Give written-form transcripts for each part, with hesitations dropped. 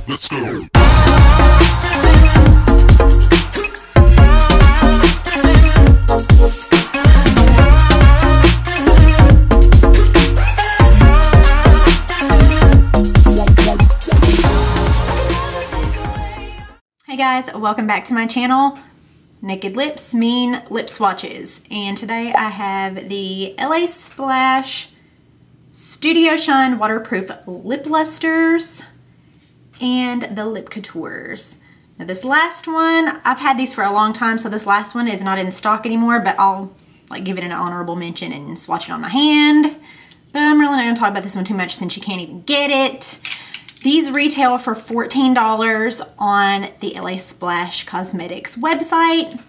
Let's go. Hey guys, welcome back to my channel. Naked Lips mean lip swatches, and today I have the LASplash Studio Shine Waterproof Lip Lusters and the Lip Coutures. Now this last one, I've had these for a long time, so this last one is not in stock anymore, but I'll give it an honorable mention and swatch it on my hand. But I'm really not going to talk about this one too much since you can't even get it. These retail for $14 on the LASplash Cosmetics website.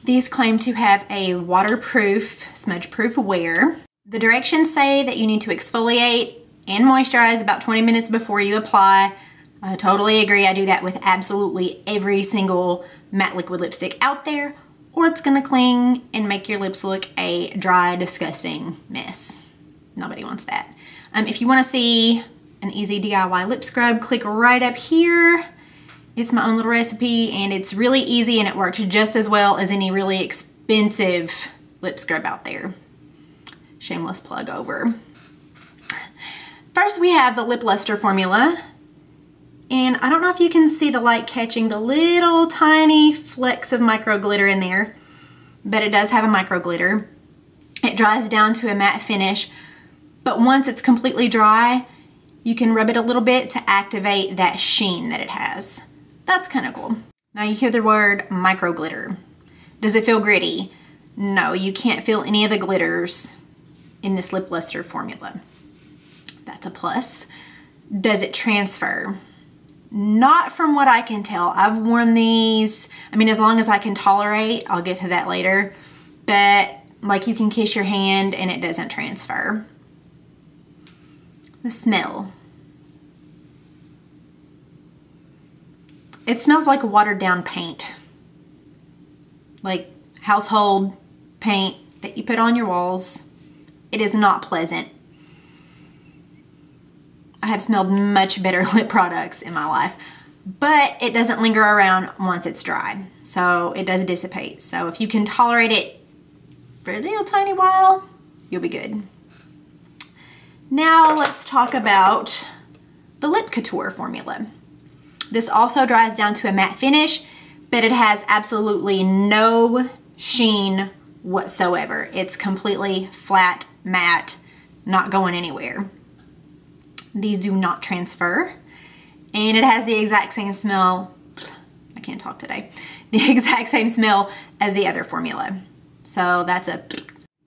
These claim to have a waterproof, smudge-proof wear. The directions say that you need to exfoliate and moisturize about 20 minutes before you apply. I totally agree. I do that with absolutely every single matte liquid lipstick out there, or it's gonna cling and make your lips look a dry, disgusting mess. Nobody wants that. If you wanna see an easy DIY lip scrub, click right up here. It's my own little recipe, and it's really easy, and it works just as well as any really expensive lip scrub out there. Shameless plug over. First we have the Lip Lustre formula, and I don't know if you can see the light catching the little tiny flecks of micro glitter in there, but it does have a micro glitter. It dries down to a matte finish, but once it's completely dry, you can rub it a little bit to activate that sheen that it has. That's kind of cool. Now you hear the word micro glitter. Does it feel gritty? No, you can't feel any of the glitters in this Lip Lustre formula. That's a plus. Does it transfer? Not from what I can tell. I've worn these, as long as I can tolerate. I'll get to that later. But you can kiss your hand and it doesn't transfer. The smell. It smells like a watered down paint. Like household paint that you put on your walls. It is not pleasant. I have smelled much better lip products in my life, but it doesn't linger around once it's dry. So it does dissipate. So if you can tolerate it for a little tiny while, you'll be good. Now let's talk about the Lip Couture formula. This also dries down to a matte finish, but it has absolutely no sheen whatsoever. It's completely flat, matte, not going anywhere. These do not transfer, and it has the exact same smell, I can't talk today, the exact same smell as the other formula. So that's a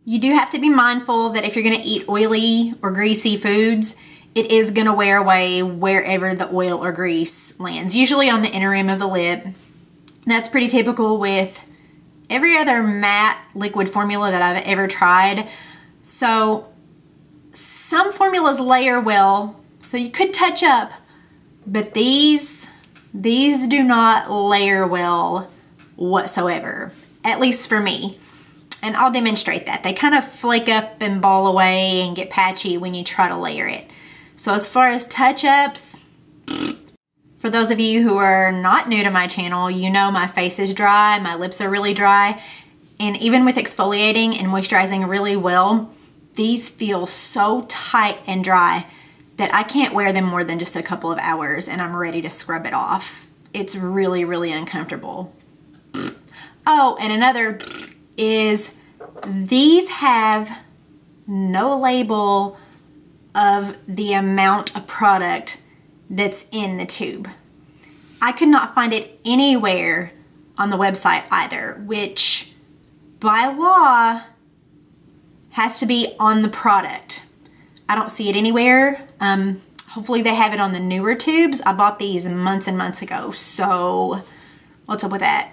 You do have to be mindful that if you're gonna eat oily or greasy foods, it is gonna wear away wherever the oil or grease lands, usually on the inner rim of the lip. That's pretty typical with every other matte liquid formula that I've ever tried. So some formulas layer well, so you could touch up, but these do not layer well whatsoever, at least for me. And I'll demonstrate that. They kind of flake up and ball away and get patchy when you try to layer it. So as far as touch-ups, for those of you who are not new to my channel, you know my face is dry, my lips are really dry, and even with exfoliating and moisturizing really well, these feel so tight and dry that I can't wear them more than just a couple of hours and I'm ready to scrub it off. It's really, really uncomfortable. Oh, and another is these have no label of the amount of product that's in the tube. I could not find it anywhere on the website either, which by law has to be on the product. I don't see it anywhere. Hopefully they have it on the newer tubes. I bought these months and months ago, so what's up with that?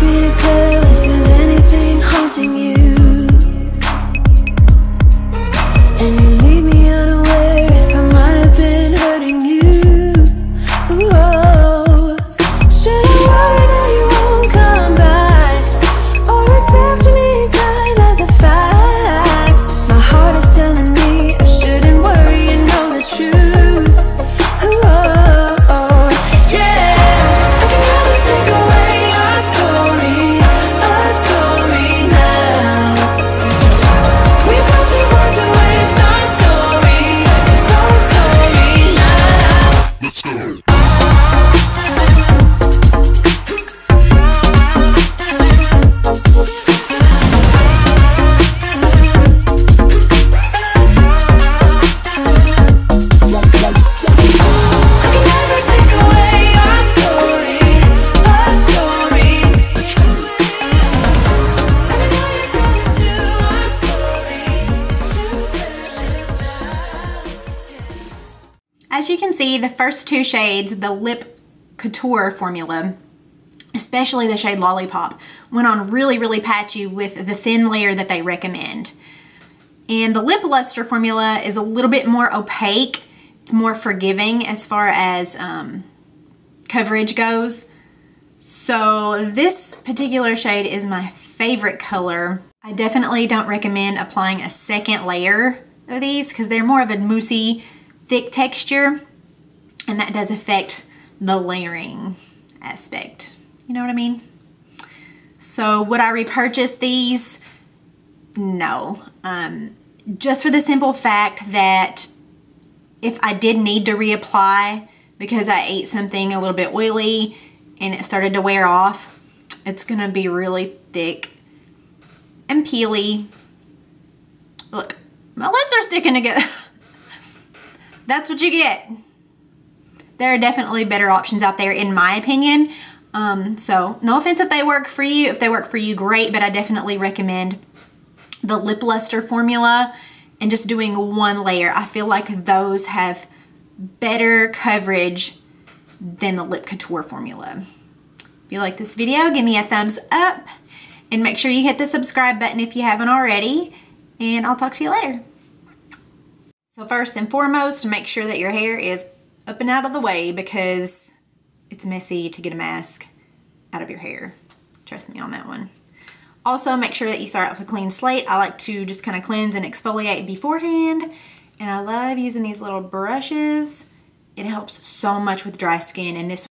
ask me to tell if there's anything haunting you, and you leave me unaware if I might have been hurting you. Ooh, should I worry that you won't come back, or accept anytime as a fact? My heart is telling me I shouldn't worry and know the truth. Ooh, yeah, I can never take away our story now. We've got too far to waste our story. It's our story now. Let's go. As you can see, the first two shades, the Lip Couture formula, especially the shade Lollipop, went on really, really patchy with the thin layer that they recommend. And the Lip Lustre formula is a little bit more opaque. It's more forgiving as far as coverage goes. So this particular shade is my favorite color. I definitely don't recommend applying a second layer of these because they're more of a moussey, thick texture, and that does affect the layering aspect. You know what I mean? So would I repurchase these? No. Just for the simple fact that if I did need to reapply because I ate something a little bit oily and it started to wear off, it's gonna be really thick and peely. Look, my lips are sticking together. That's what you get. There are definitely better options out there in my opinion. So no offense if they work for you. If they work for you, great, but I definitely recommend the Lip Lustre formula and just doing one layer. I feel like those have better coverage than the Lip Couture formula. If you like this video, give me a thumbs up and make sure you hit the subscribe button if you haven't already, and I'll talk to you later. So first and foremost, make sure that your hair is up and out of the way because it's messy to get a mask out of your hair. Trust me on that one. Also, make sure that you start out with a clean slate. I like to just kind of cleanse and exfoliate beforehand, and I love using these little brushes. It helps so much with dry skin, and this